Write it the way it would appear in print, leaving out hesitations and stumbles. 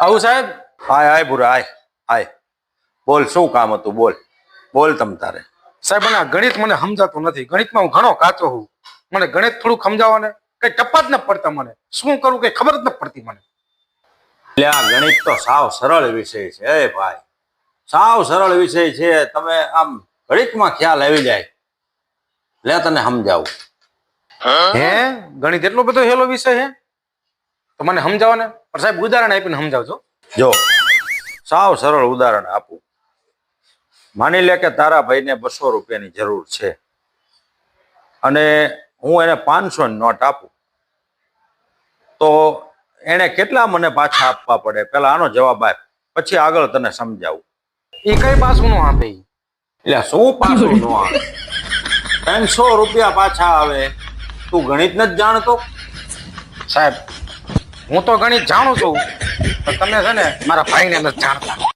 આવું સાહેબ. આય આય ભૂરા આય આય. બોલ શું કામ હતું? બોલ બોલ તમ તારે. સાહેબ મને આ ગણિત મને સમજાતું નથી. ગણિતમાં હું ઘણો કાચો હું. મને ગણિત થોડુંક સમજાવો ને. કઈ ટપ્પા જ ન પડતા મને. શું કરું કઈ ખબર જ ન પડતી મને. એટલે આ ગણિત તો સાવ સરળ વિષય છે એ ભાઈ, સાવ સરળ વિષય છે. તમે આમ ઘડીકમાં ખ્યાલ આવી જાય. લે તને સમજાવું. હે ગણિત એટલો બધો હેલો વિષય હે? તો મને સમજાવો ને. પણ સાહેબ ઉદાહરણ આપીને સમજાવજો. જો સાવ સરળ ઉદાહરણ આપું. માની લે કે તારા ભાઈને 200 રૂપિયાની જરૂર છે અને હું એને 500 ની નોટ આપું, તો એને કેટલા મને પાછા આપવા પડે? પેલા આનો જવાબ આપ, પછી આગળ તને સમજાવું. એ કઈ પાછું નો આપે? એટલે શું પાછું ન આવે? 300 રૂપિયા પાછા આવે. તું ગણિત નથી જાણતો? સાહેબ હું તો ગણિત જાણું છું, પણ તમે છે ને મારા ભાઈને નથી જાણતા.